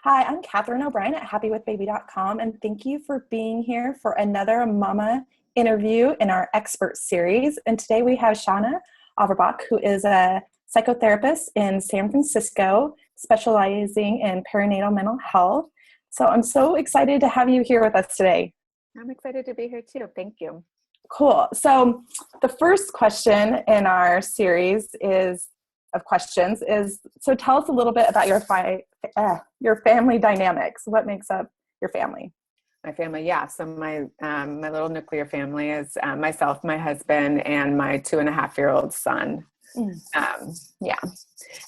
Hi, I'm Catherine O'Brien at happywithbaby.com, and thank you for being here for another Momma interview in our expert series. And today we have Shana Averbach, who is a psychotherapist in San Francisco, specializing in perinatal mental health. So I'm so excited to have you here with us today. I'm excited to be here too. Thank you. Cool. So the first question in our series of questions is, so tell us a little bit about your family dynamics. What makes up your family? My family, yeah. So my little nuclear family is myself, my husband, and my 2.5-year-old son. Yeah.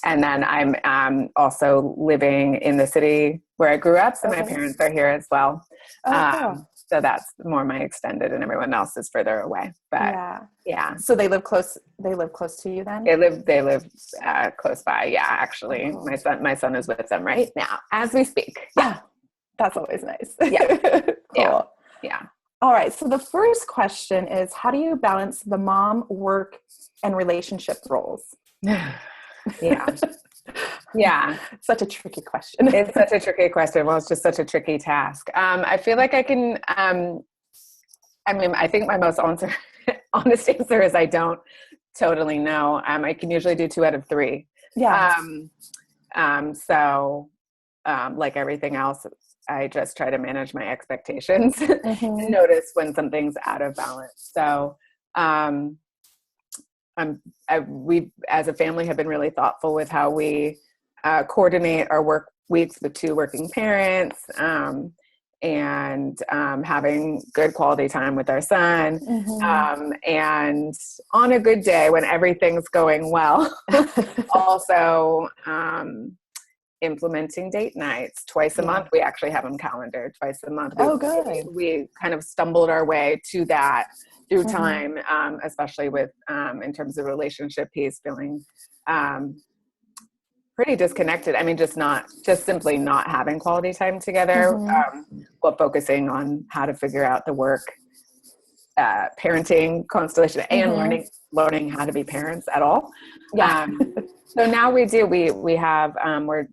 And then I'm also living in the city where I grew up. So my parents are here as well. Cool. So that's more my extended, and everyone else is further away. But yeah. So they live close to you then? They live close by. Yeah, actually, cool. my son is with them right now as we speak. Yeah. That's always nice. Yeah. Cool. Yeah. All right. So the first question is, how do you balance the mom, work, and relationship roles? Yeah. Yeah. Such a tricky question. It's such a tricky question. Well, it's just such a tricky task. I feel like I can, I think my most honest answer is I don't totally know. I can usually do 2 out of 3. Yeah. So like everything else, I just try to manage my expectations and notice when something's out of balance. So, we as a family have been really thoughtful with how we coordinate our work weeks with 2 working parents, and having good quality time with our son. And on a good day when everything's going well, also implementing date nights twice a month. We actually have them calendared twice a month. Good. We kind of stumbled our way to that through time, especially with, in terms of relationship piece, feeling pretty disconnected. I mean, just simply not having quality time together, while focusing on how to figure out the work, parenting constellation and learning how to be parents at all. Yeah. So now we have,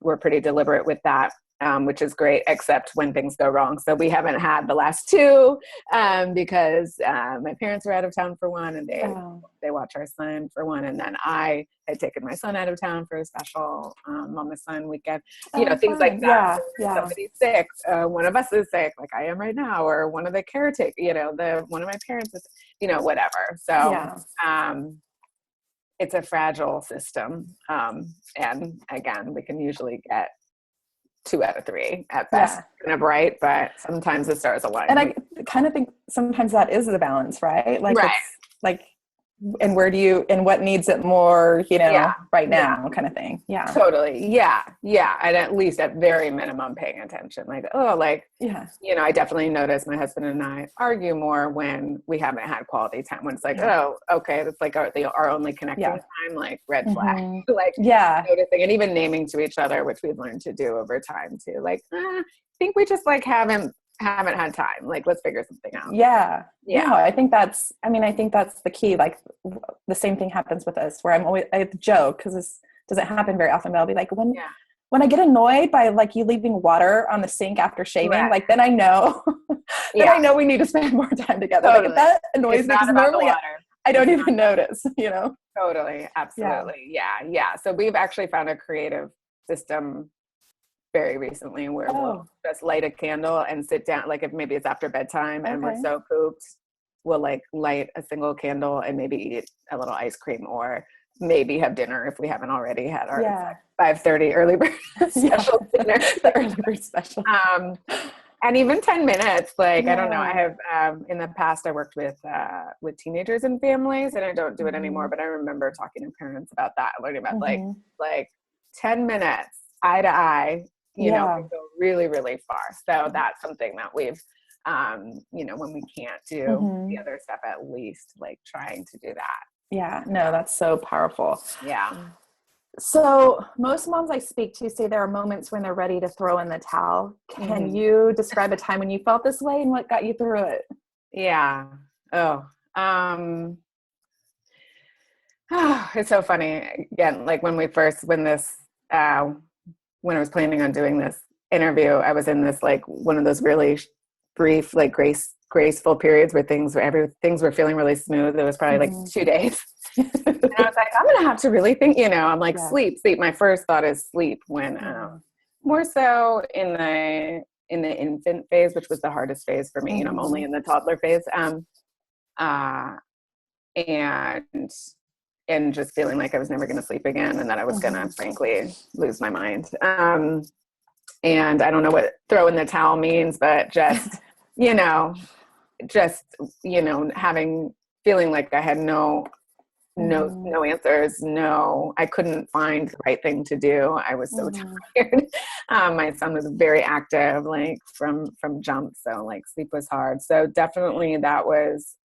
we're pretty deliberate with that, which is great, except when things go wrong. So we haven't had the last 2, because my parents were out of town for one, and they watch our son for one. And then I had taken my son out of town for a special Momma Son weekend, things like that. Yeah. Somebody's sick, one of us is sick, like I am right now, or one of the caretakers, one of my parents is, whatever. So, it's a fragile system. And again, we can usually get 2 out of 3 at best, kind of right, but sometimes the stars align. And I kind of think sometimes that is the balance, right? Like, right. It's like, and what needs it more, right now kind of thing. Yeah. Totally. Yeah. Yeah. And at least at very minimum paying attention, I definitely notice my husband and I argue more when we haven't had quality time, when it's like, oh, okay. That's like our only connecting time, like red flag, noticing and even naming to each other, which we've learned to do over time too. Like, I think we just haven't had time. Like, let's figure something out. Yeah. No, I think that's the key. Like, the same thing happens with us, where I joke, because this doesn't happen very often, but I'll be like, when I get annoyed by you leaving water on the sink after shaving, then I know, I know we need to spend more time together. Totally. Like, that annoys me, because normally I don't even notice, Totally. Absolutely. Yeah. So we've actually found a creative system very recently where we'll just light a candle and sit down, like if maybe it's after bedtime and we're so pooped, we'll light a single candle and maybe eat a little ice cream, or maybe have dinner if we haven't already had our 5:30 early bird special dinner. The early bird special. And even 10 minutes, I don't know. I have, in the past, I worked with teenagers and families, and I don't do it anymore, but I remember talking to parents about that, learning about 10 minutes eye to eye, can go really, really far. So that's something that we've, when we can't do the other stuff, at least trying to do that. Yeah, no, that's so powerful. Yeah. So most moms I speak to say there are moments when they're ready to throw in the towel. Can you describe a time when you felt this way and what got you through it? Yeah. It's so funny. Again, when I was planning on doing this interview, I was in this like one of those really brief, like graceful periods where things were feeling really smooth. It was probably like 2 days. And I was like, I'm going to have to really think, I'm like, sleep. My first thought is sleep when, more so in the infant phase, which was the hardest phase for me. I'm only in the toddler phase. And just feeling like I was never going to sleep again and that I was going to frankly lose my mind. And I don't know what throw in the towel means, but just, feeling like I had no answers. No, I couldn't find the right thing to do. I was so tired. My son was very active, like from jump. So like sleep was hard. So definitely that was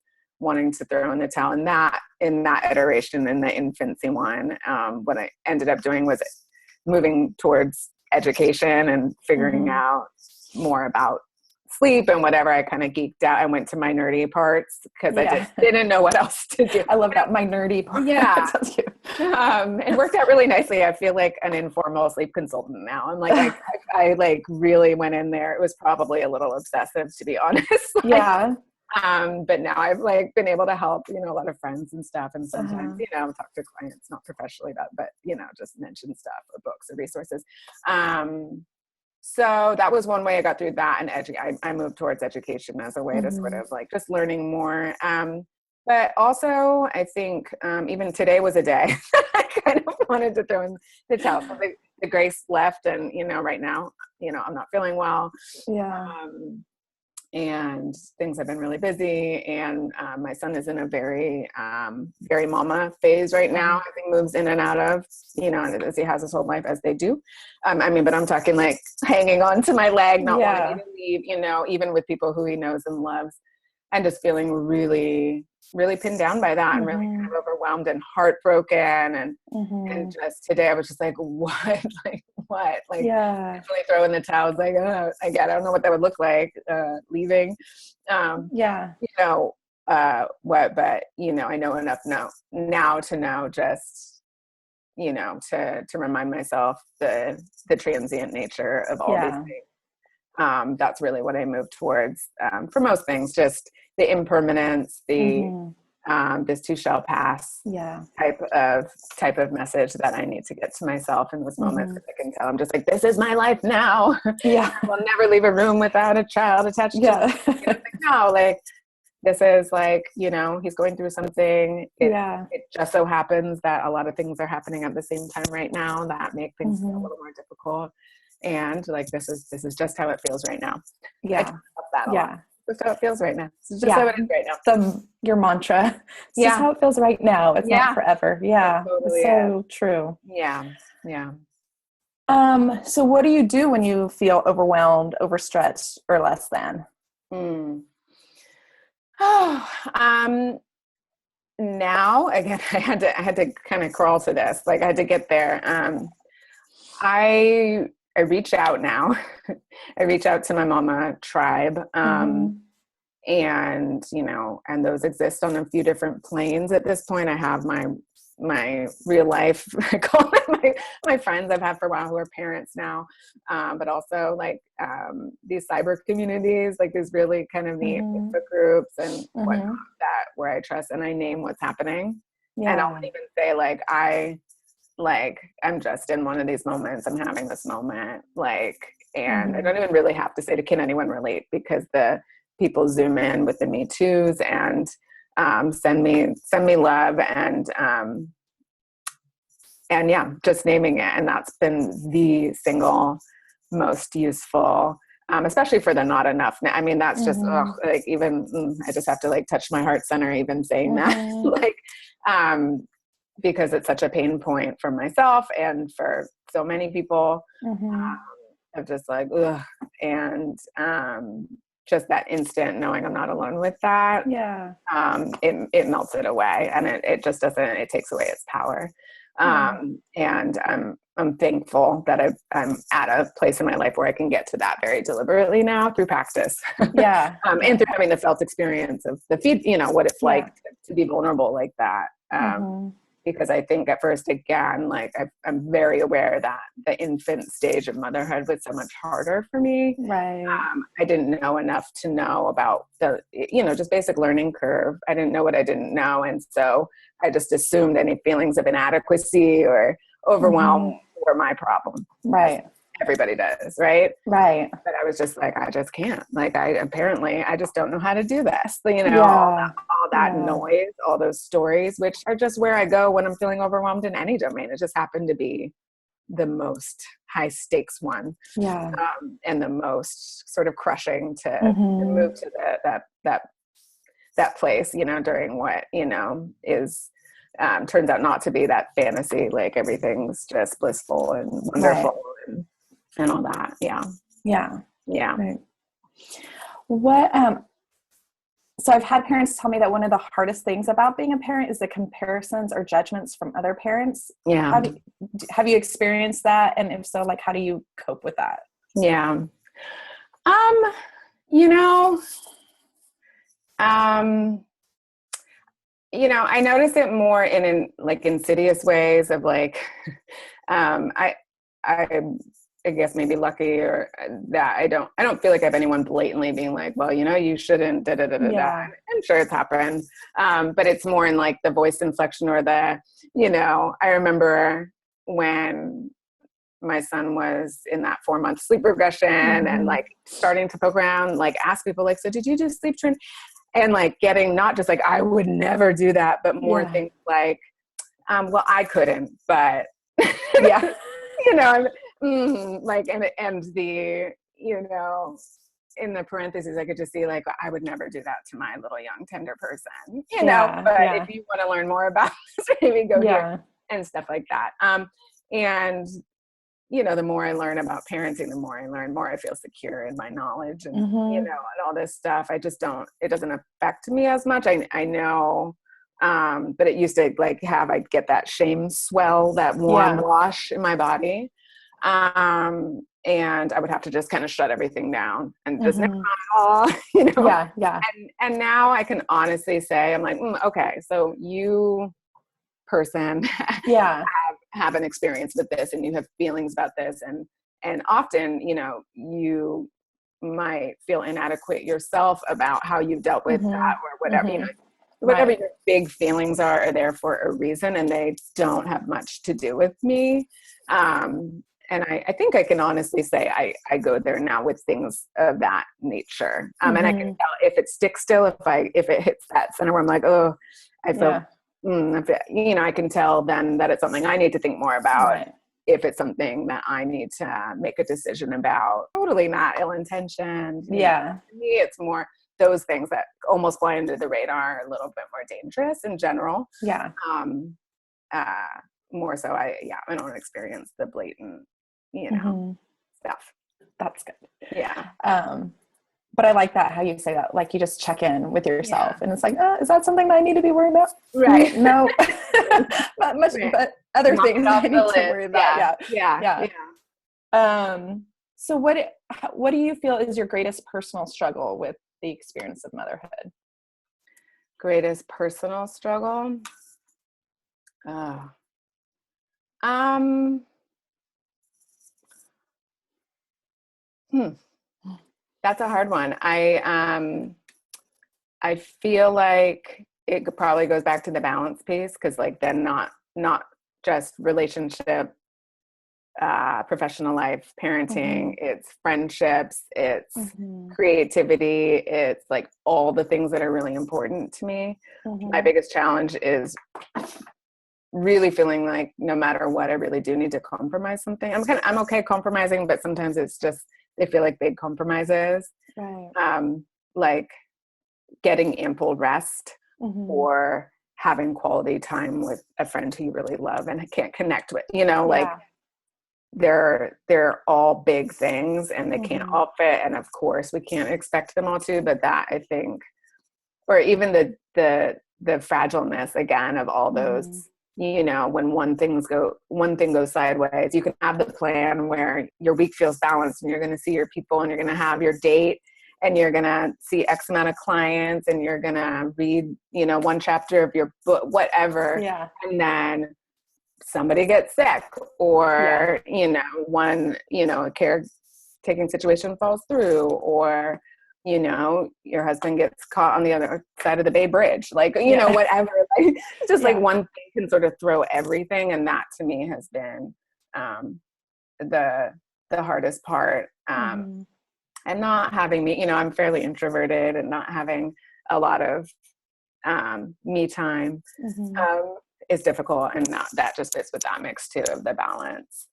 wanting to throw in the towel. And that in that iteration, in the infancy one, what I ended up doing was moving towards education and figuring out more about sleep and whatever. I kind of geeked out. I went to my nerdy parts because I just didn't know what else to do. I love that, my nerdy part. Yeah. It worked out really nicely. I feel like an informal sleep consultant now. I'm like, I like really went in there. It was probably a little obsessive, to be honest. But now I've like been able to help, a lot of friends and stuff. And sometimes, talk to clients, not professionally about, but, just mention stuff or books or resources. So that was one way I got through that. And I moved towards education as a way to sort of like just learning more. But also I think even today was a day I kind of wanted to throw in the towel. So the grace left and, right now, I'm not feeling well. And things have been really busy. And my son is in a very, very mama phase right now. I think moves in and out of, as he has his whole life, as they do. But I'm talking like hanging on to my leg, not wanting me to leave, even with people who he knows and loves, and just feeling really, really pinned down by that and really kind of overwhelmed and heartbroken. And just today I was just like, what? Definitely throw in the towels. Like, I don't know what that would look like, leaving. What, but, I know enough now to know just, to remind myself the transient nature of all these things. That's really what I moved towards, for most things, just the impermanence, this too shall pass type of message that I need to get to myself in this moment. I can tell I'm just like, this is my life now. I will never leave a room without a child attached to it. Like, no, like this is like, he's going through something. It just so happens that a lot of things are happening at the same time right now that make things feel a little more difficult. And like, this is just how it feels right now. That's how it feels right now. It's just how it is right now. Your mantra. It's just how it feels right now. It's not forever. Yeah. Totally it's so true. Yeah. So what do you do when you feel overwhelmed, overstretched, or less than? Now again, I had to kind of crawl to this. Like I had to get there. I reach out now. I reach out to my Momma tribe. And, and those exist on a few different planes at this point. I have my real life, I call them my friends I've had for a while who are parents now. But also like, these cyber communities, like these really kind of neat Facebook groups and whatnot where I trust and I name what's happening. And I won't even say I'm just in one of these moments. I'm having this moment, and I don't even really have to say can anyone relate, because the people zoom in with the Me Too's and send me love and just naming it. And that's been the single most useful, especially for the not enough. I mean, that's just even I just have to touch my heart center even saying that, because it's such a pain point for myself and for so many people. Of just and just that instant knowing I'm not alone with that. It melts it away, and it just doesn't. It takes away its power. And I'm thankful that I'm at a place in my life where I can get to that very deliberately now through practice. And through having the felt experience of the what it's like to be vulnerable like that. because I think at first, again, like I'm very aware that the infant stage of motherhood was so much harder for me. Right. I didn't know enough to know about the, just basic learning curve. I didn't know what I didn't know. And so I just assumed any feelings of inadequacy or overwhelm were my problem. Right. Everybody does, right? Right. But I was just like, I just can't. Like, I just don't know how to do this. Yeah. All that noise, all those stories, which are just where I go when I'm feeling overwhelmed in any domain. It just happened to be the most high stakes one. Yeah. And the most sort of crushing to move to that place, during what, is, turns out not to be that fantasy, like everything's just blissful and wonderful and all that. Yeah. Yeah. Yeah. Right. What, so I've had parents tell me that one of the hardest things about being a parent is the comparisons or judgments from other parents. Yeah. Have you experienced that? And if so, like, how do you cope with that? Yeah. I notice it more in like insidious ways of like, I guess maybe lucky or that I don't feel like I have anyone blatantly being like, well, you shouldn't, da, da, da, da, da. I'm sure it's happened. But it's more in like the voice inflection or the, I remember when my son was in that 4-month sleep regression and like starting to poke around, like ask people like, so did you do sleep train? And like getting not just like, I would never do that, but more things like, well, I couldn't, but yeah, like, and the, in the parentheses, I could just see like, I would never do that to my little young tender person, but if you want to learn more about this, maybe go here and stuff like that. And, the more I learn about parenting, the more I feel secure in my knowledge and, and all this stuff. It doesn't affect me as much. I know, but it used to like I'd get that shame swell, that warm wash in my body. And I would have to just kind of shut everything down and just never mind at all, And now I can honestly say, I'm like, okay, so you person have an experience with this and you have feelings about this. And often, you might feel inadequate yourself about how you've dealt with that or whatever, whatever your big feelings are there for a reason, and they don't have much to do with me. And I think I can honestly say I go there now with things of that nature. And I can tell if it sticks still, if it hits that center where I'm like, oh, I feel, I can tell then that it's something I need to think more about. Right. If it's something that I need to make a decision about. Totally not ill-intentioned. To me, it's more those things that almost fly under the radar are a little bit more dangerous in general. Yeah. More so, I don't experience the blatant, stuff. That's good. Yeah. But I like that, how you say that, like you just check in with yourself and it's like, is that something that I need to be worried about? Right. No, not much, but other things I need to worry about. Yeah. So what do you feel is your greatest personal struggle with the experience of motherhood? Greatest personal struggle? That's a hard one. I feel like it probably goes back to the balance piece, because like then not just relationship, professional life, parenting, it's friendships, it's creativity, it's like all the things that are really important to me. My biggest challenge is really feeling like no matter what, I really do need to compromise something. I'm okay compromising, but sometimes it's just, they feel like big compromises. Right. Like getting ample rest or having quality time with a friend who you really love and can't connect with, like they're all big things and they can't all fit. And of course we can't expect them all to, but that I think, or even the fragileness again of all those, when one thing goes sideways, you can have the plan where your week feels balanced and you're going to see your people and you're going to have your date and you're going to see X amount of clients and you're going to read, you know, one chapter of your book, whatever. Yeah. And then somebody gets sick or, you know, one, you know, a caretaking situation falls through, or, you know, your husband gets caught on the other side of the Bay Bridge, like, you know, whatever, like, it's just like one thing can sort of throw everything. And that to me has been the hardest part. And not having me, you know, I'm fairly introverted, and not having a lot of me time is difficult. And that just fits with that mix too, of the balance.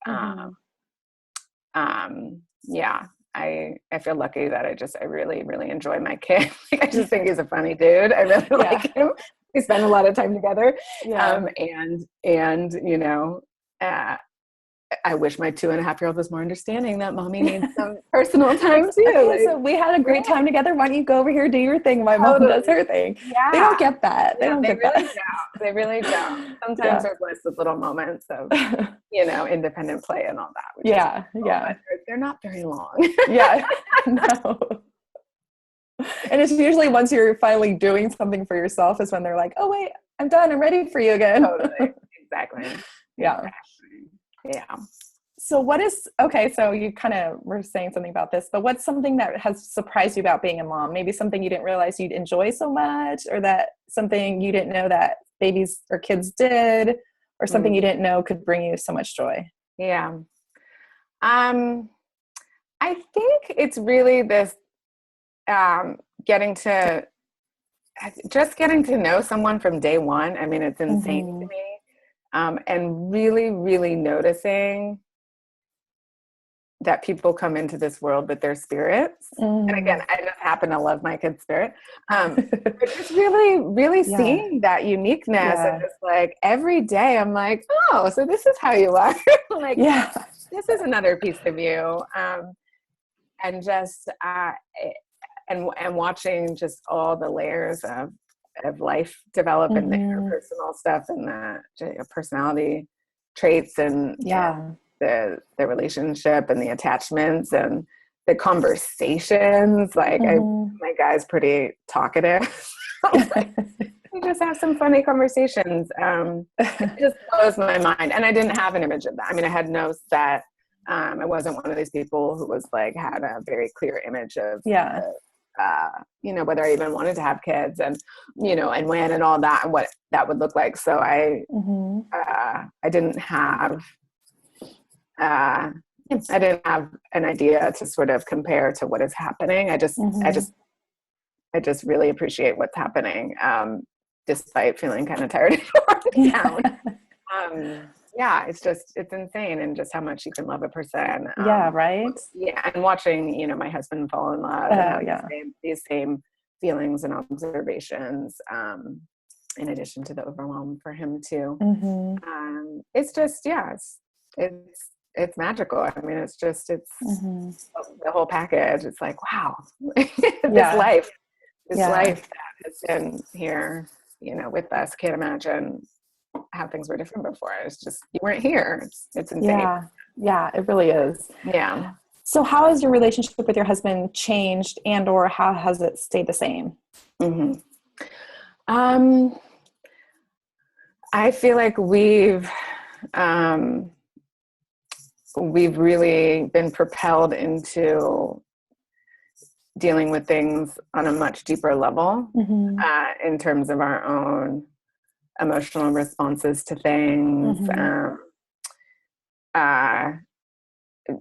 Yeah, I feel lucky that I really, really enjoy my kid. I just think he's a funny dude. I really like him. We spend a lot of time together. And you know, I wish my 2.5-year-old was more understanding that mommy needs some personal time too. Okay, like, so we had a great time together. Why don't you go over here, do your thing? My mom does her thing. Yeah. They don't get that. They don't get really that. Don't. They really don't. Sometimes there's lots of little moments of, you know, independent play and all that. Which is cool, but they're not very long. No. And it's usually once you're finally doing something for yourself is when they're like, oh wait, I'm done. I'm ready for you again. Totally. Exactly. Yeah. Yeah. So so you kind of were saying something about this, but what's something that has surprised you about being a mom? Maybe something you didn't realize you'd enjoy so much, or that something you didn't know that babies or kids did, or something you didn't know could bring you so much joy? Yeah. I think it's really this, getting to know someone from day one. I mean, it's insane to me. And really, really noticing that people come into this world with their spirits. And again, I just happen to love my kid's spirit. But just really, really seeing that uniqueness, and just like every day I'm like, oh, so this is how you are. Like, this is another piece of you. And just, and watching just all the layers of life develop, and the interpersonal stuff, and the personality traits, and the relationship, and the attachments, and the conversations. Like my guy's pretty talkative. We just have some funny conversations. It just blows my mind. And I didn't have an image of that. I mean, I had no set. I wasn't one of these people who was like, had a very clear image of, you know, whether I even wanted to have kids, and, you know, and when, and all that, and what that would look like. So I didn't have, I didn't have an idea to sort of compare to what is happening. I just really appreciate what's happening, despite feeling kind of tired and down. It's insane, and just how much you can love a person. And watching, you know, my husband fall in love, and have these same feelings and observations, in addition to the overwhelm for him too. It's just, it's magical. I mean, it's the whole package. It's like, wow, this life that has been here, you know, with us. Can't imagine how things were different before. It's just, you weren't here. It's insane. Yeah, it really is. Yeah. So how has your relationship with your husband changed, and or how has it stayed the same? I feel like we've really been propelled into dealing with things on a much deeper level, in terms of our own emotional responses to things.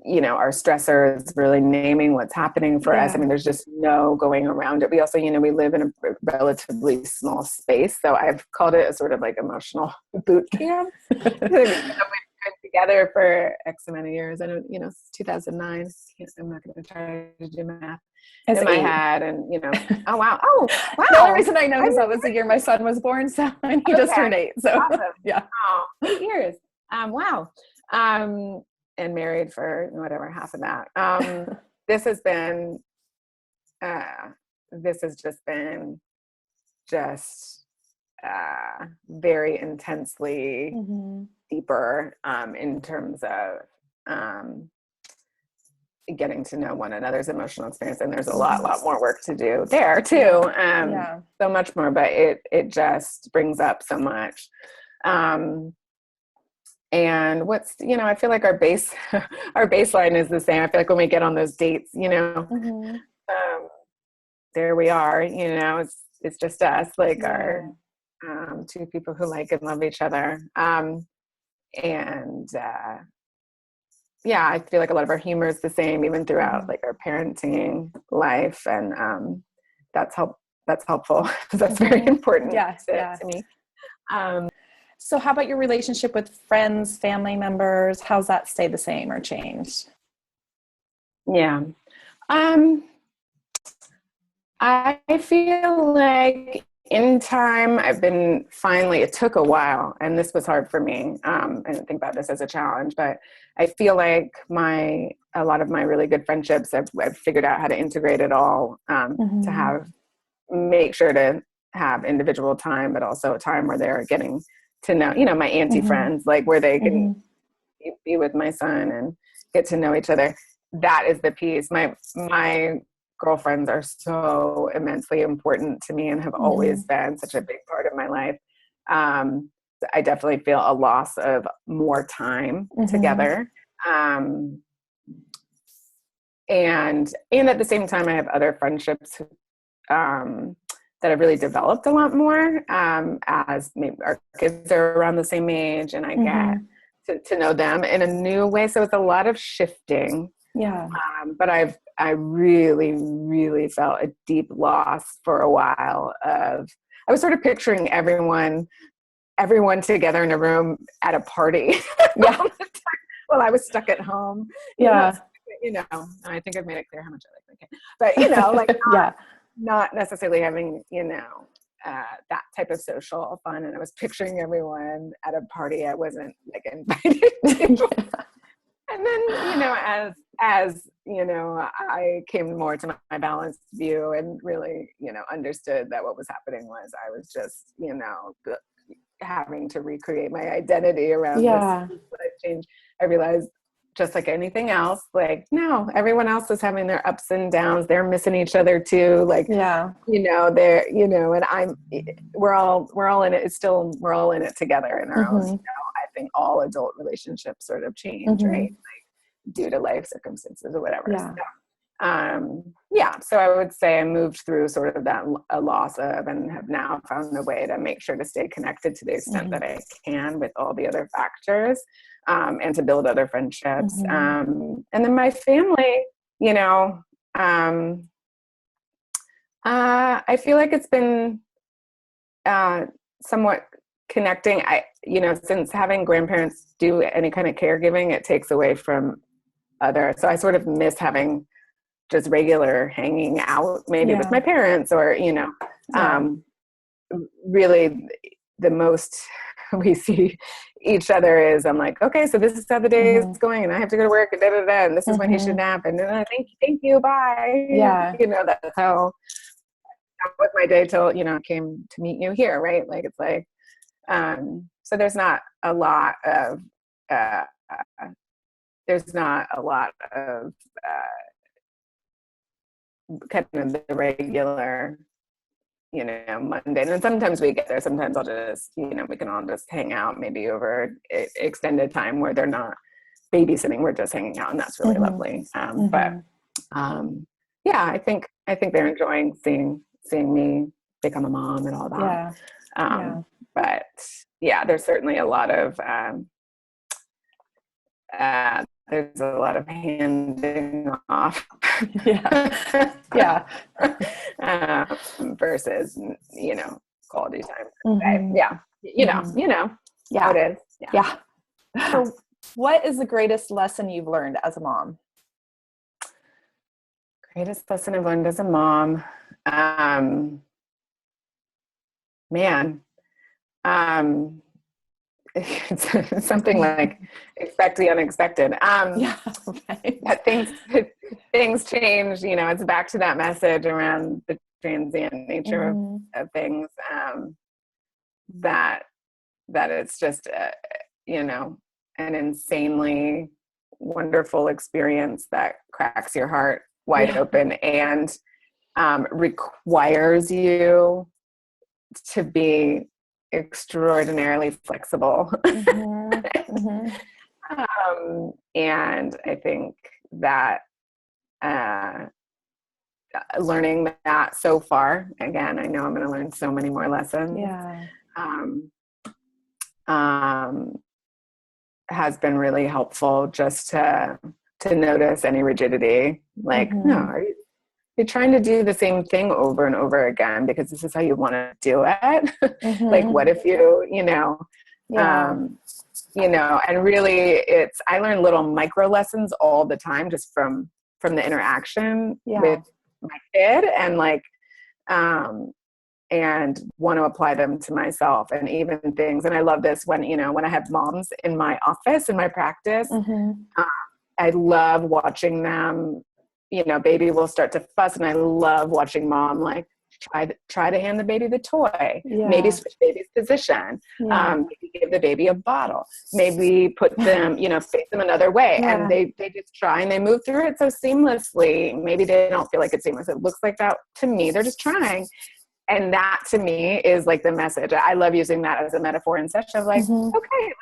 You know, our stressors, really naming what's happening for us. I mean, there's just no going around it. We also, you know, we live in a relatively small space. So I've called it a sort of like emotional boot camp. We've been together for X amount of years. I don't, you know, 2009. I'm not going to try to do math in my head. And, you know, oh, wow. The only reason I know is that was the year my son was born. So, and he just turned 8. So, Oh, 8 years. Wow. And married for whatever, half of that. This has just been very intensely deeper, in terms of getting to know one another's emotional experience. And there's a lot more work to do there too. So much more, but it just brings up so much. And what's, I feel like our baseline is the same. I feel like when we get on those dates, there we are, it's just us, like our two people who like and love each other. I feel like a lot of our humor is the same, even throughout like our parenting life. And that's helpful. That's very important to me. So how about your relationship with friends, family members? How's that stayed the same or changed? Yeah. I feel like in time I've been finally, it took a while and this was hard for me. I didn't think about this as a challenge, but I feel like a lot of my really good friendships, I've figured out how to integrate it all, to make sure to have individual time, but also time where they're getting to know, my auntie friends, like where they can be with my son and get to know each other. That is the piece. My girlfriends are so immensely important to me and have always been such a big part of my life. I definitely feel a loss of more time together. And at the same time, I have other friendships that have really developed a lot more as maybe our kids are around the same age and I get to know them in a new way. So it's a lot of shifting. Yeah. But I really, really felt a deep loss for a while I was sort of picturing everyone together in a room at a party. Well, I was stuck at home. I think I've made it clear how much I like my kid. But, like, not necessarily having, that type of social fun. And I was picturing everyone at a party I wasn't like invited to. And then, as I came more to my balanced view and really, understood that what was happening was I was just, having to recreate my identity around this life change. I realized, just like anything else, like, no, everyone else is having their ups and downs. They're missing each other too. Like, they're, and we're all in it. We're all in it together in our own, I think all adult relationships sort of change, right? Like due to life circumstances or whatever. So I would say I moved through sort of that a loss of, and have now found a way to make sure to stay connected to the extent that I can with all the other factors, and to build other friendships. And then my family, I feel like it's been somewhat connecting. Since having grandparents do any kind of caregiving, it takes away from so I sort of miss having just regular hanging out maybe with my parents or, really the most we see each other is I'm like, okay, so this is how the day is going and I have to go to work and and this is when he should nap and thank you, bye. That's how that was my day till, I came to meet you here, right? Like, it's like, so there's not a lot of kind of the regular, mundane. And sometimes we get there. Sometimes I'll just, we can all just hang out maybe over extended time where they're not babysitting. We're just hanging out, and that's really lovely. I think they're enjoying seeing me become a mom and all that. But there's certainly a lot of there's a lot of handing off. Versus, quality time. How it is. So what is the greatest lesson you've learned as a mom? Greatest lesson I've learned as a mom. It's something like expect the unexpected. That things change, it's back to that message around the transient nature of things, that it's just, an insanely wonderful experience that cracks your heart wide open and requires you to be extraordinarily flexible. And I think that learning that so far, again, I know I'm going to learn so many more lessons. Has been really helpful just to notice any rigidity. Like, no, are you're trying to do the same thing over and over again because this is how you want to do it. Like, what if you know, and really I learn little micro lessons all the time just from the interaction with my kid, and like, and want to apply them to myself, and even things. And I love this when I have moms in my office, in my practice, I love watching them, baby will start to fuss, and I love watching mom like try to hand the baby the toy, maybe switch baby's position, maybe give the baby a bottle, maybe put them, face them another way. And they just try and they move through it so seamlessly. Maybe they don't feel like it's seamless. It looks like that to me. They're just trying. And that to me is like the message. I love using that as a metaphor in session of like, okay, like,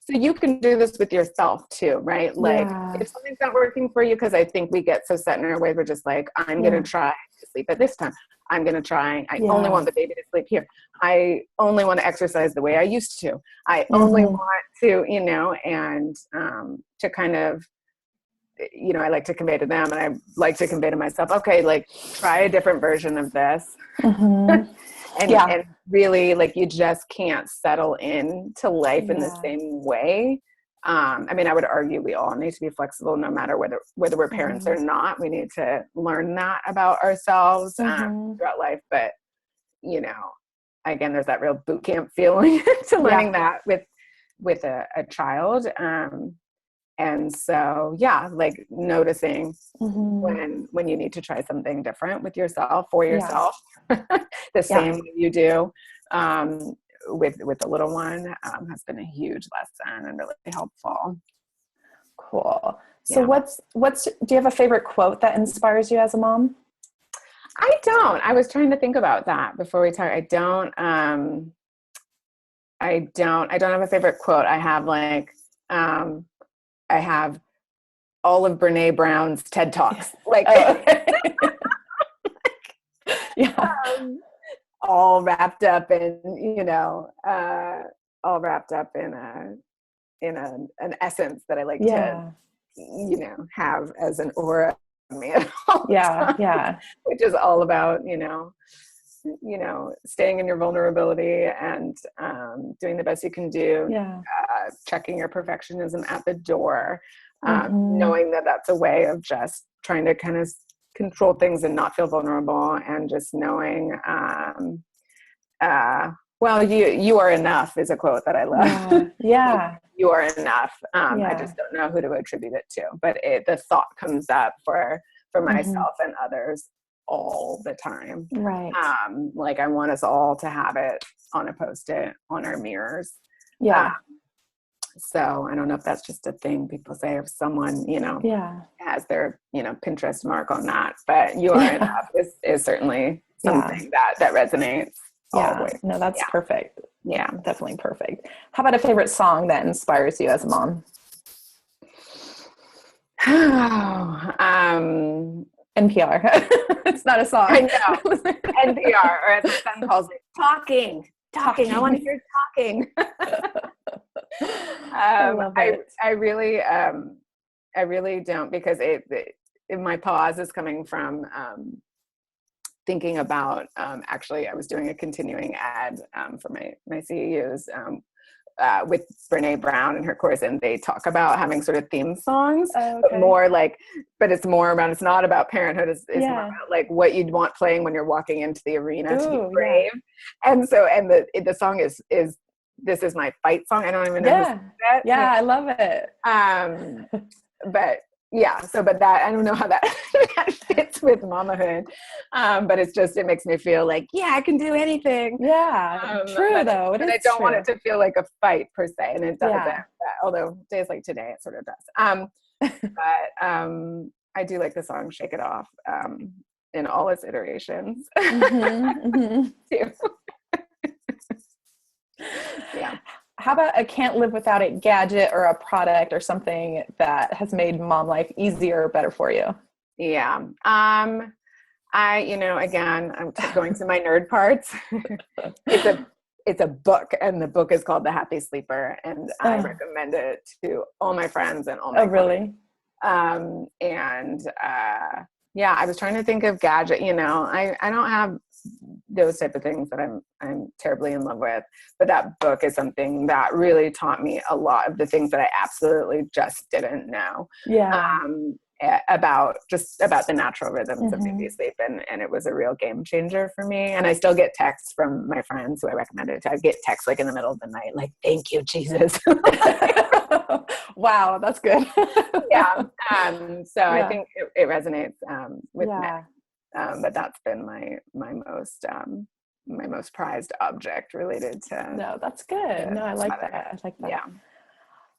so you can do this with yourself too, right? Like if something's not working for you, because I think we get so set in our ways, we're just like, I'm going to try to sleep at this time. I'm going to try. I only want the baby to sleep here. I only want to exercise the way I used to. I only want to, and to kind of, I like to convey to them, and I like to convey to myself, okay, like try a different version of this. And really, like, you just can't settle into life in the same way. I mean, I would argue we all need to be flexible no matter whether we're parents or not. We need to learn that about ourselves throughout life. But, again, there's that real boot camp feeling to learning that with a child. And so, like noticing when you need to try something different with yourself, for yourself, the same way you do with the little one has been a huge lesson and really helpful. Cool. So do you have a favorite quote that inspires you as a mom? I don't. I was trying to think about that before we talk. I don't have a favorite quote. I have I have all of Brene Brown's TED Talks, all wrapped up in, all wrapped up in an essence that I like to, have as an aura of me. Which is all about, staying in your vulnerability and doing the best you can do, checking your perfectionism at the door, knowing that that's a way of just trying to kind of control things and not feel vulnerable, and just knowing, you are enough is a quote that I love. You are enough. I just don't know who to attribute it to, but the thought comes up for myself and others all the time. Right. Like I want us all to have it on a Post-it on our mirrors. So I don't know if that's just a thing people say, if someone, has their, Pinterest mark on that, but you are enough is certainly something that resonates. Always. No, that's perfect. Yeah, definitely perfect. How about a favorite song that inspires you as a mom? NPR. It's not a song. I know. NPR, or as my son calls it, talking. I want to hear talking. I love it. I really don't, because my pause is coming from thinking about, actually, I was doing a continuing ad for my CEUs with Brene Brown and her course, and they talk about having sort of theme songs, but it's more around, it's not about parenthood, it's more about like what you'd want playing when you're walking into the arena to be brave. And so, and the song is This Is My Fight Song. I don't even know who sang that. I love it. But that, I don't know how that fits with mamahood. But it makes me feel like, I can do anything. True though. But I don't want it to feel like a fight per se. And it doesn't, although days like today, it sort of does. But I do like the song Shake It Off in all its iterations. Too. Yeah. How about a can't live without it gadget or a product or something that has made mom life easier or better for you? Yeah. Again, I'm going to my nerd parts. It's a book, and the book is called The Happy Sleeper, and I recommend it to all my friends and all my really? I was trying to think of gadget. I don't have those type of things that I'm terribly in love with, but that book is something that really taught me a lot of the things that I absolutely just didn't know. About the natural rhythms of baby sleep, and it was a real game changer for me. And I still get texts from my friends who I recommended it to. I get texts like in the middle of the night, like, "Thank you, Jesus." Wow, that's good. Yeah. I think it resonates with me. But that's been my most prized object related to. No, that's good. No, I like that. Yeah.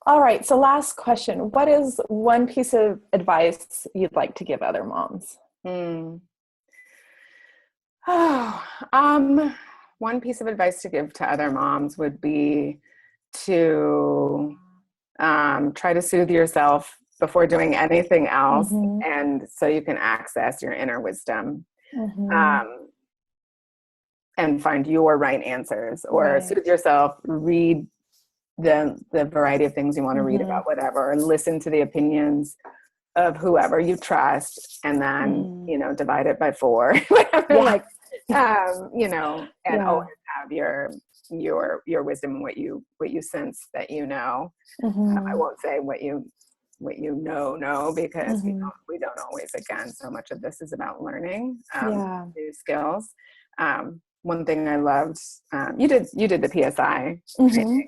All right. So last question. What is one piece of advice you'd like to give other moms? One piece of advice to give to other moms would be to try to soothe yourself before doing anything else. And so you can access your inner wisdom and find your right answers, or soothe yourself, read the variety of things you want to read about whatever, and listen to the opinions of whoever you trust, and then divide it by 4, whatever, and always have your wisdom and what you sense that I won't say what you know, because we don't always. Again, so much of this is about learning new skills. One thing I loved, you did the PSI training,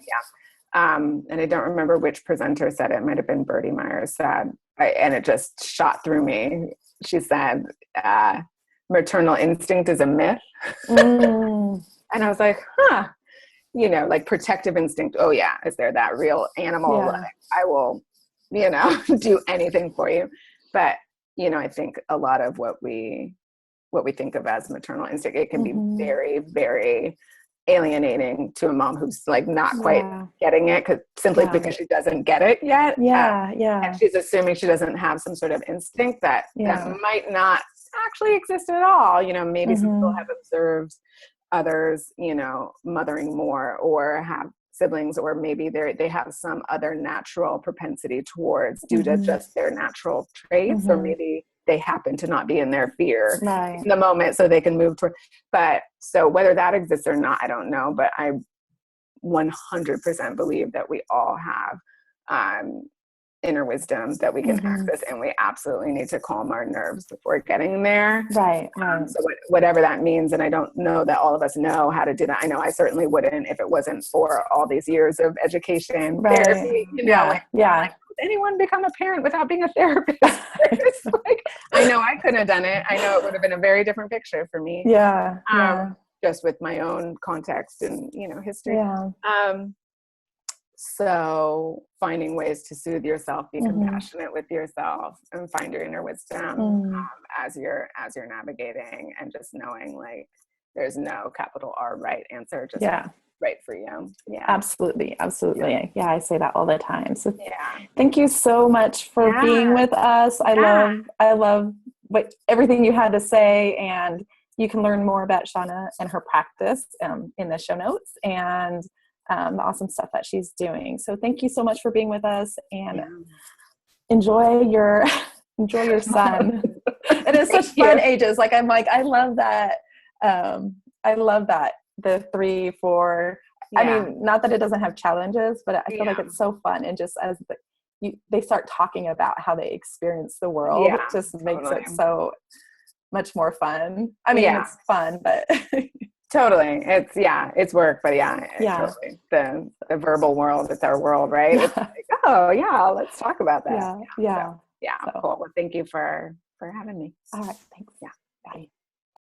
and I don't remember which presenter said it. It might have been Bertie Myers said, and it just shot through me. She said, maternal instinct is a myth. And I was like, like protective instinct. Oh yeah. Is there that real animal? Like, I will, do anything for you. But, I think a lot of what we think of as maternal instinct, it can be very, very alienating to a mom who's like not quite getting it, because she doesn't get it yet. And she's assuming she doesn't have some sort of instinct that might not actually exist at all. Maybe some people have observed others, mothering more, or have siblings, or maybe they have some other natural propensity towards due to just their natural traits, or maybe they happen to not be in their fear in the moment, so they can move toward. But so whether that exists or not, I don't know. But I 100% believe that we all have inner wisdom that we can access, and we absolutely need to calm our nerves before getting there. So whatever that means, and I don't know that all of us know how to do that. I know I certainly wouldn't if it wasn't for all these years of education, therapy, like, would anyone become a parent without being a therapist? It's like, I know I couldn't have done it. I know it would have been a very different picture for me. Just with my own context and, history. So finding ways to soothe yourself, be compassionate with yourself, and find your inner wisdom as you're navigating, and just knowing like there's no capital R right answer, just right for you. Absolutely. I say that all the time. So thank you so much for being with us. I love everything you had to say, and you can learn more about Shana and her practice in the show notes, and the awesome stuff that she's doing. So thank you so much for being with us, and enjoy your son. It is such fun ages. Like, I'm like, I love that. The 3, 4, I mean, not that it doesn't have challenges, but I feel like it's so fun. And just as they start talking about how they experience the world, it just makes it so much more fun. I mean, it's fun, but totally. It's work, but totally. The verbal world, it's our world, right? It's like, let's talk about that. So, cool. Well, thank you for having me. All right. Thanks.